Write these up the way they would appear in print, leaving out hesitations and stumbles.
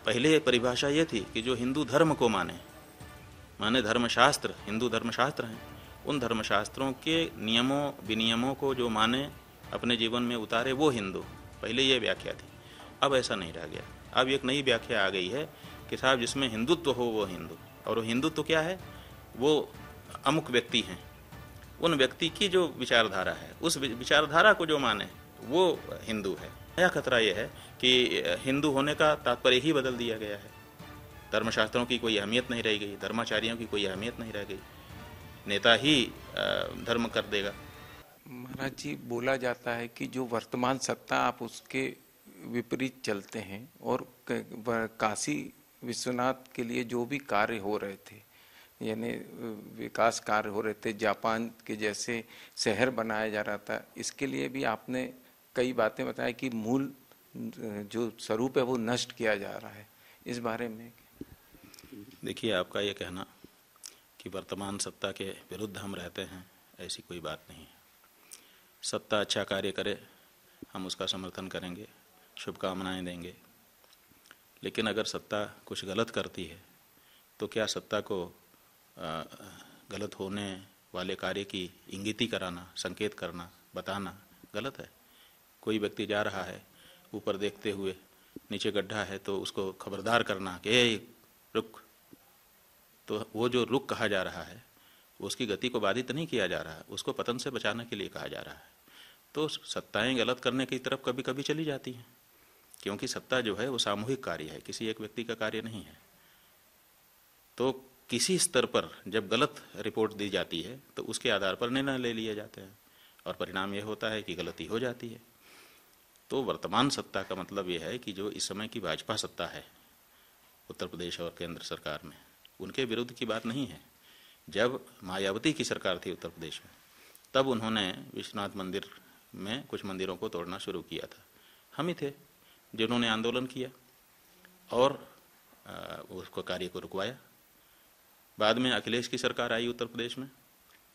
पहले परिभाषा ये थी कि जो हिंदू धर्म को माने धर्मशास्त्र, हिंदू धर्मशास्त्र हैं, उन धर्मशास्त्रों के नियमों विनियमों को जो माने, अपने जीवन में उतारे, वो हिंदू। पहले ये व्याख्या थी। अब ऐसा नहीं रह गया। अब एक नई व्याख्या आ गई है कि साहब जिसमें हिंदुत्व हो वो हिंदू। और वो हिंदुत्व क्या है? वो अमुक व्यक्ति हैं, उन व्यक्ति की जो विचारधारा है, उस विचारधारा को जो माने वो हिंदू है। नया खतरा ये है कि हिंदू होने का तात्पर्य ही बदल दिया गया है। धर्मशास्त्रों की कोई अहमियत नहीं रह गई, धर्माचार्यों की कोई अहमियत नहीं रह गई, नेता ही धर्म कर देगा। महाराज जी, बोला जाता है कि जो वर्तमान सत्ता आप उसके विपरीत चलते हैं, और काशी विश्वनाथ के लिए जो भी कार्य हो रहे थे, यानी विकास कार्य हो रहे थे, जापान के जैसे शहर बनाया जा रहा था, इसके लिए भी आपने कई बातें बताई कि मूल जो स्वरूप है वो नष्ट किया जा रहा है। इस बारे में देखिए, आपका ये कहना कि वर्तमान सत्ता के विरुद्ध हम रहते हैं, ऐसी कोई बात नहीं है। सत्ता अच्छा कार्य करे, हम उसका समर्थन करेंगे, शुभकामनाएं देंगे। लेकिन अगर सत्ता कुछ गलत करती है तो क्या सत्ता को गलत होने वाले कार्य की इंगिती कराना, संकेत करना, बताना गलत है? कोई व्यक्ति जा रहा है ऊपर देखते हुए, नीचे गड्ढा है, तो उसको खबरदार करना कि ए रुक, तो वो जो रुक कहा जा रहा है उसकी गति को बाधित नहीं किया जा रहा है, उसको पतन से बचाने के लिए कहा जा रहा है। तो सत्ताएं गलत करने की तरफ कभी कभी चली जाती हैं, क्योंकि सत्ता जो है वो सामूहिक कार्य है, किसी एक व्यक्ति का कार्य नहीं है। तो किसी स्तर पर जब गलत रिपोर्ट दी जाती है तो उसके आधार पर निर्णय ले लिए जाते हैं, और परिणाम यह होता है कि गलती हो जाती है। तो वर्तमान सत्ता का मतलब यह है कि जो इस समय की भाजपा सत्ता है उत्तर प्रदेश और केंद्र सरकार में, उनके विरुद्ध की बात नहीं है। जब मायावती की सरकार थी उत्तर प्रदेश में, तब उन्होंने विश्वनाथ मंदिर में कुछ मंदिरों को तोड़ना शुरू किया था। हम ही थे जिन्होंने आंदोलन किया और उसको कार्य को रुकवाया। बाद में अखिलेश की सरकार आई उत्तर प्रदेश में।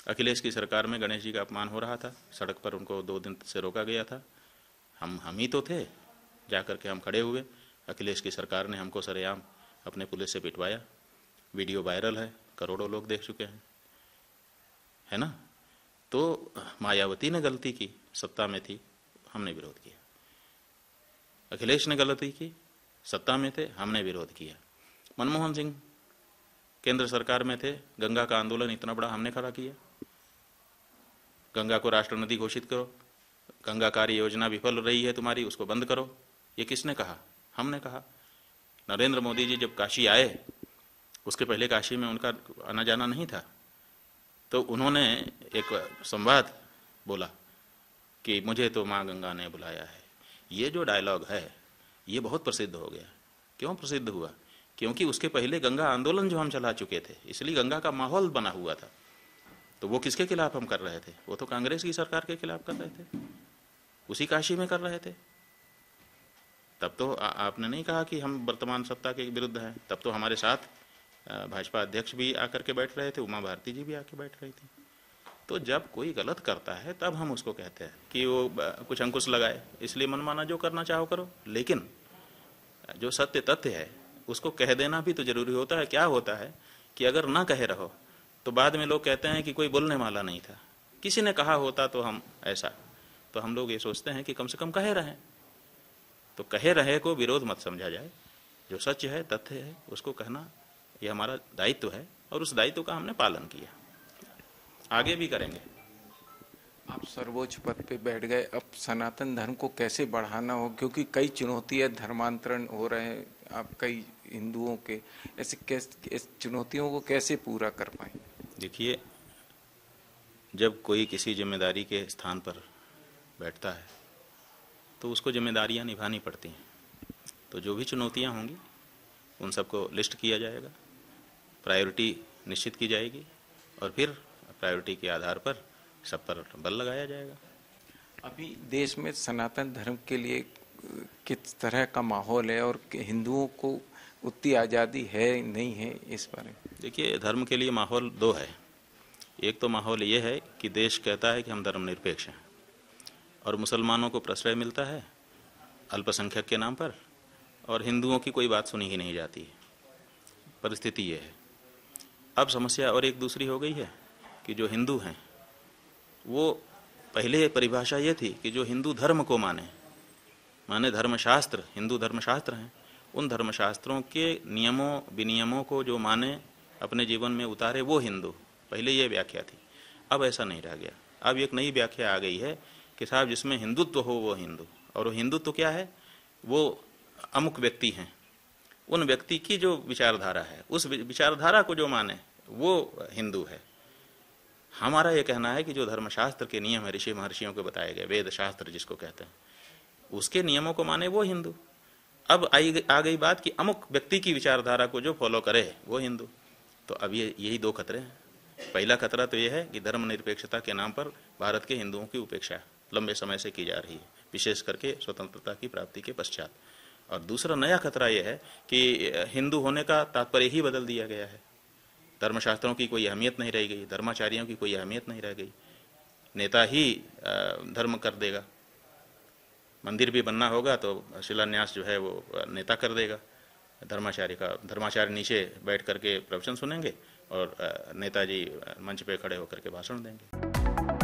अखिलेश की सरकार में गणेश जी का अपमान हो रहा था, सड़क पर उनको 2 दिन से रोका गया था। हम ही तो थे, जाकर के हम खड़े हुए। अखिलेश की सरकार ने हमको सरेआम अपने पुलिस से पिटवाया। वीडियो वायरल है, करोड़ों लोग देख चुके हैं, है ना। तो मायावती ने गलती की, सत्ता में थी, हमने विरोध किया। अखिलेश ने गलती की, सत्ता में थे, हमने विरोध किया। मनमोहन सिंह केंद्र सरकार में थे, गंगा का आंदोलन इतना बड़ा हमने खड़ा किया। गंगा को राष्ट्र नदी घोषित करो, गंगा कार्य योजना विफल रही है तुम्हारी, उसको बंद करो। ये किसने कहा? हमने कहा। नरेंद्र मोदी जी जब काशी आए, उसके पहले काशी में उनका आना जाना नहीं था, तो उन्होंने एक संवाद बोला कि मुझे तो माँ गंगा ने बुलाया है। ये जो डायलॉग है ये बहुत प्रसिद्ध हो गया। क्यों प्रसिद्ध हुआ? क्योंकि उसके पहले गंगा आंदोलन जो हम चला चुके थे, इसलिए गंगा का माहौल बना हुआ था। तो वो किसके खिलाफ हम कर रहे थे? वो तो कांग्रेस की सरकार के खिलाफ कर रहे थे, उसी काशी में कर रहे थे। तब तो आपने नहीं कहा कि हम वर्तमान सत्ता के विरुद्ध हैं। तब तो हमारे साथ भाजपा अध्यक्ष भी आकर के बैठ रहे थे, उमा भारती जी भी आके बैठ रही थी। तो जब कोई गलत करता है तब हम उसको कहते हैं कि वो कुछ अंकुश लगाए, इसलिए मनमाना जो करना चाहो करो। लेकिन जो सत्य तथ्य है उसको कह देना भी तो जरूरी होता है। क्या होता है कि अगर ना कहे रहो तो बाद में लोग कहते हैं कि कोई बोलने वाला नहीं था, किसी ने कहा होता तो हम ऐसा। तो हम लोग ये सोचते हैं कि कम से कम कहे रहें। तो कहे रहे को विरोध मत समझा जाए। जो सच है, तथ्य है, उसको कहना ये हमारा दायित्व है, और उस दायित्व का हमने पालन किया, आगे भी करेंगे। आप सर्वोच्च पद पे बैठ गए, अब सनातन धर्म को कैसे बढ़ाना हो, क्योंकि कई चुनौतियां, धर्मांतरण हो रहे हैं आप कई हिंदुओं के, ऐसे इस चुनौतियों को कैसे पूरा कर पाएंगे? देखिए, जब कोई किसी जिम्मेदारी के स्थान पर बैठता है तो उसको जिम्मेदारियां निभानी पड़ती हैं। तो जो भी चुनौतियां होंगी उन सबको लिस्ट किया जाएगा, प्रायोरिटी निश्चित की जाएगी, और फिर प्रायोरिटी के आधार पर सब पर बल लगाया जाएगा। अभी देश में सनातन धर्म के लिए किस तरह का माहौल है, और हिंदुओं को उतनी आज़ादी है नहीं है, इस बारे में? देखिए, धर्म के लिए माहौल 2 है। एक तो माहौल ये है कि देश कहता है कि हम धर्मनिरपेक्ष हैं, और मुसलमानों को प्रश्रय मिलता है अल्पसंख्यक के नाम पर, और हिंदुओं की कोई बात सुनी ही नहीं जाती है। परिस्थिति ये है। अब समस्या और एक दूसरी हो गई है कि जो हिंदू हैं वो, पहले परिभाषा ये थी कि जो हिंदू धर्म को माने धर्मशास्त्र, हिंदू धर्मशास्त्र हैं, उन धर्मशास्त्रों के नियमों विनियमों को जो माने, अपने जीवन में उतारे, वो हिंदू। पहले ये व्याख्या थी। अब ऐसा नहीं रह गया। अब एक नई व्याख्या आ गई है कि साहब जिसमें हिंदुत्व हो वो हिंदू। और वो हिंदुत्व क्या है? वो अमुक व्यक्ति हैं, उन व्यक्ति की जो विचारधारा है, उस विचारधारा को जो माने वो हिंदू है। हमारा ये कहना है कि जो धर्मशास्त्र के नियम है, ऋषि महर्षियों को बताए गए, वेद शास्त्र जिसको कहते हैं, उसके नियमों को माने वो हिंदू। अब आ गई बात कि अमुक व्यक्ति की विचारधारा को जो फॉलो करे वो हिंदू। तो अब यही दो खतरे हैं। पहला खतरा तो यह है कि धर्मनिरपेक्षता के नाम पर भारत के हिंदुओं की उपेक्षा लंबे समय से की जा रही है, विशेष करके स्वतंत्रता की प्राप्ति के पश्चात। और दूसरा नया खतरा यह है कि हिंदू होने का तात्पर्य ही बदल दिया गया है। धर्मशास्त्रों की कोई अहमियत नहीं रह गई, धर्माचार्यों की कोई अहमियत नहीं रह गई। नेता ही धर्म कर देगा। मंदिर भी बनना होगा तो शिलान्यास जो है वो नेता कर देगा धर्माचार्य का। धर्माचार्य नीचे बैठ करके प्रवचन सुनेंगे और नेताजी मंच पे खड़े होकर के भाषण देंगे।